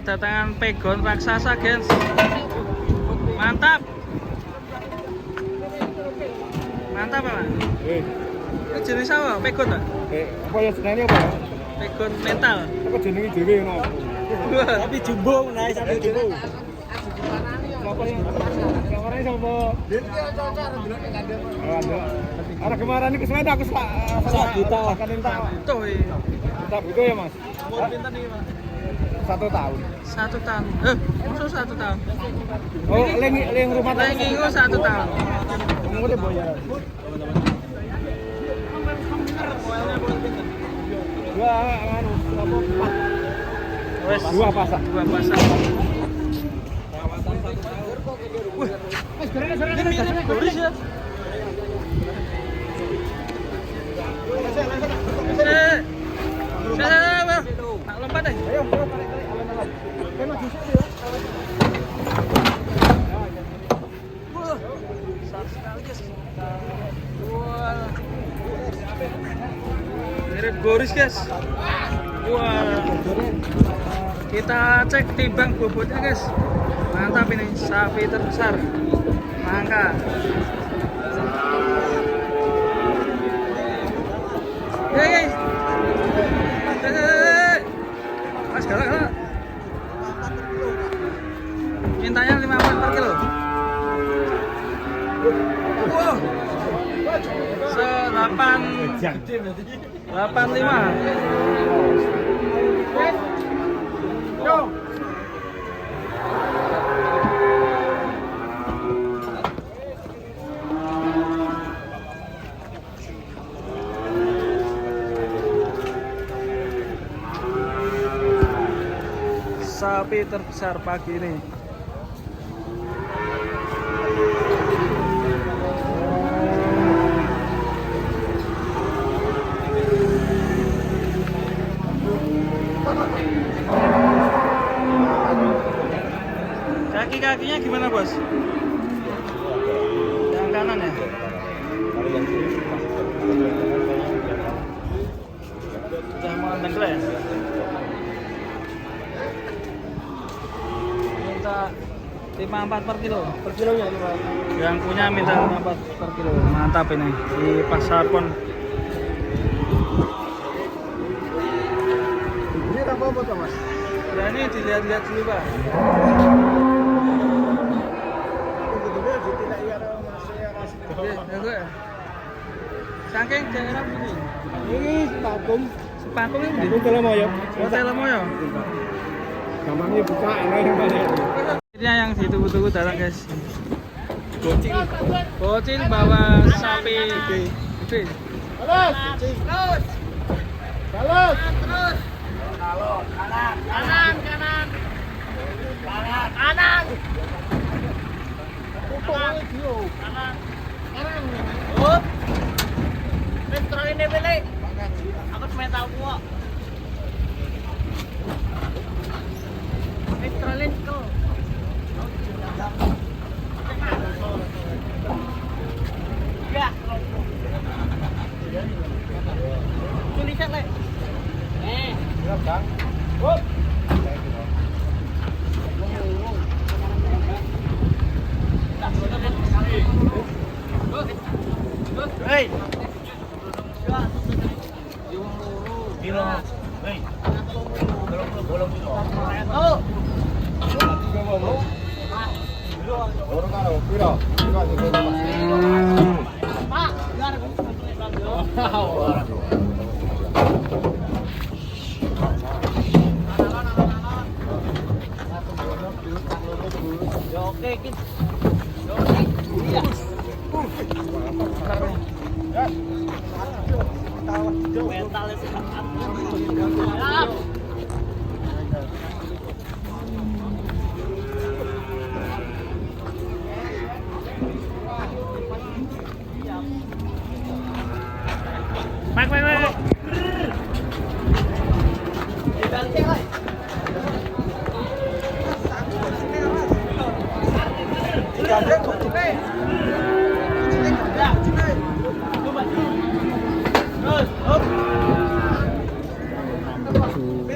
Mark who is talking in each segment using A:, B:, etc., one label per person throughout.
A: kedatangan pegon raksasa, gens. Mantap. Mantap, Pak. Ini jenis apa? Pegon, Pak?
B: Apa ya jenenge apa?
A: Pegon mental.
B: Apa jenenge dhewe ngono?
C: Tapi jumbo naik sampai jumbo.
B: Apa yang kamarnya sama ada kemarin ini kesuwen aku salah
C: juta.
B: akan minta
A: Tuh, iya.
B: minta buku ya mas.
A: Umur pinter nih, Pak?
B: 1 tahun.
A: 1 tahun. Maksud 1 tahun?
B: Oh, leng rumah
A: Lagi itu 1 tahun.
B: Ngene bayar. Dua anu apa 4.
A: Wes,
B: Dua pasang.
A: 2 pasang. Goris ya. Nak lompat deh.
B: Ayo, alon-alon. Kena di sini ya.
A: Wah, besar sekali, guys. Wah. Mirip goris, guys. Wah. Kita cek timbang bobotnya, guys. Mantap ini, sapi terbesar. Mangka. Guys. Mas galak. Mintanya 54 per kilo. Wow. 85. Yo. Sapi terbesar pagi ini. Kaki-kakinya gimana, Bos? Yang kanan ya? Sudah mau tenggelam ya? Minta 54 per kilo.
C: Per kilonya 5.
A: Yang punya minta 54 per kilo. Mantap ini di pasar pon.
C: Ini apa tuh, Mas?
A: Ya ini dilihat-lihat dulu, Pak. Saking daerah ini.
C: Ini Sepakung.
A: Sepakung ini.
B: Aku Telemoyo.
A: Telemoyo.
B: Gampangnya buka yang banyak.
A: Ini yang ditunggu-tunggu datang, guys. Bocil bawa sapi gede.
C: Terus. Terus.
D: Terus. Kanan. Oh. Metro ini beli. Aku mental gua. Metro lento. Ya. Tulisan le. Hei.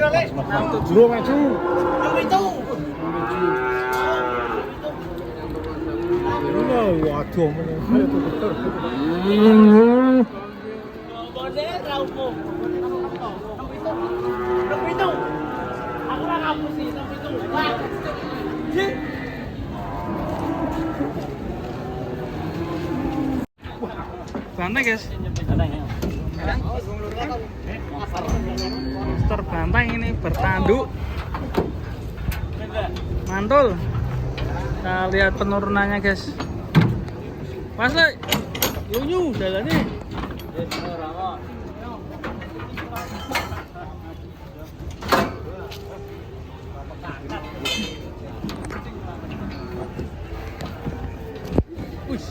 D: Le?
A: 67.
B: Bro maju.
D: Yang itu.
B: Waduh, omongnya itu betul.
D: Boleh tahu kok. Yang itu. Aku nak hapus sih, yang itu. Wah. Cik.
A: Banteng guys. Monster banteng ini bertanduk. Mantul. Kita lihat penurunannya guys. Mas Le, lunyu jalannya. Wih.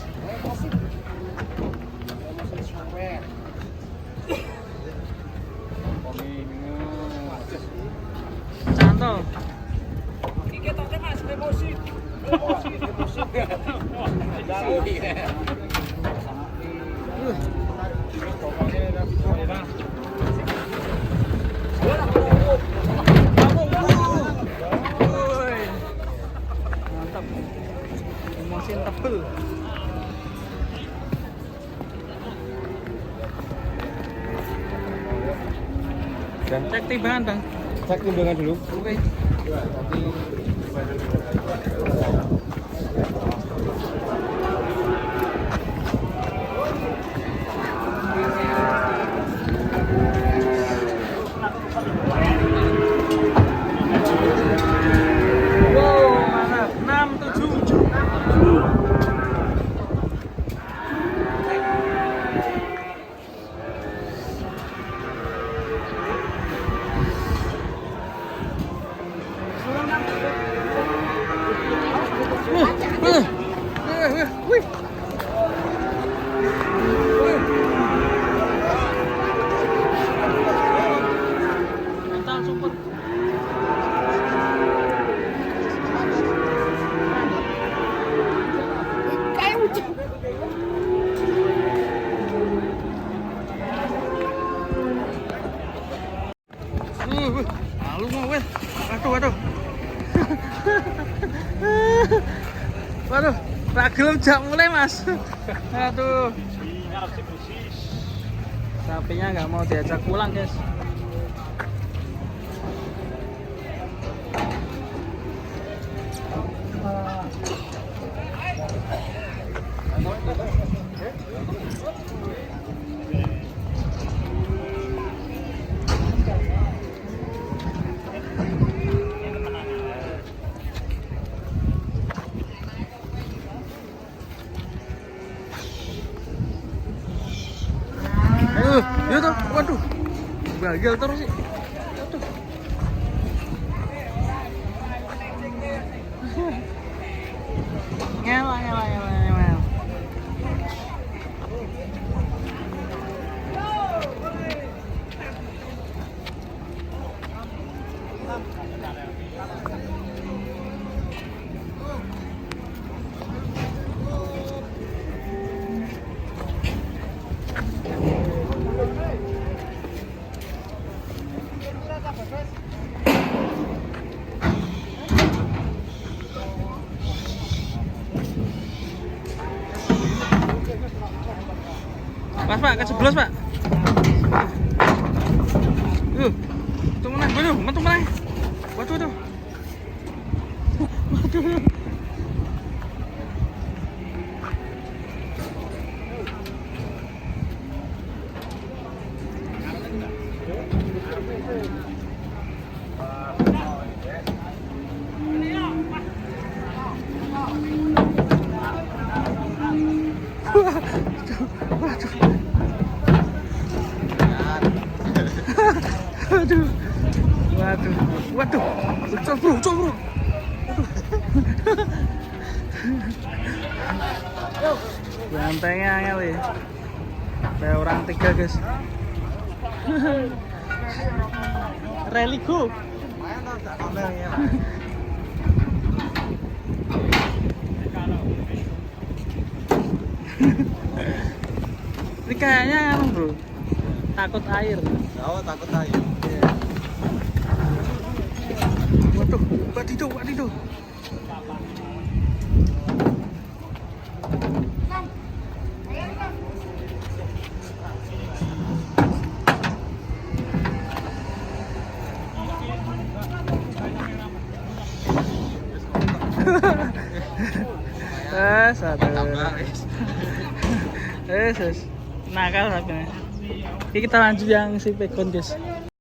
A: Cantol. Mantap. Emosi tebel. Cek timbangan bang.
B: Cek timbangan dulu.
A: Oke. Wow, mantap. 67. Wih. Mental super. Lalu mau weh. Waduh. Waduh, tak gelem jak mulai mas. Aduh. Sapinya nggak mau diajak pulang guys. Ya tuh, waduh, gagal terus sih. Aduh. Ngela. Mas Pak, keceblos Pak. Metu meneh, metu meneh. Waduh. Waduh. Waduh, cok bro. Bantengnya angel ya. Kayak orang 3 guys. Rally go. Ini kayaknya bro, takut air.
C: Oh, takut air.
A: dito. Satu. Nakal sabi na. Kita lanjut yang si Pekon guys.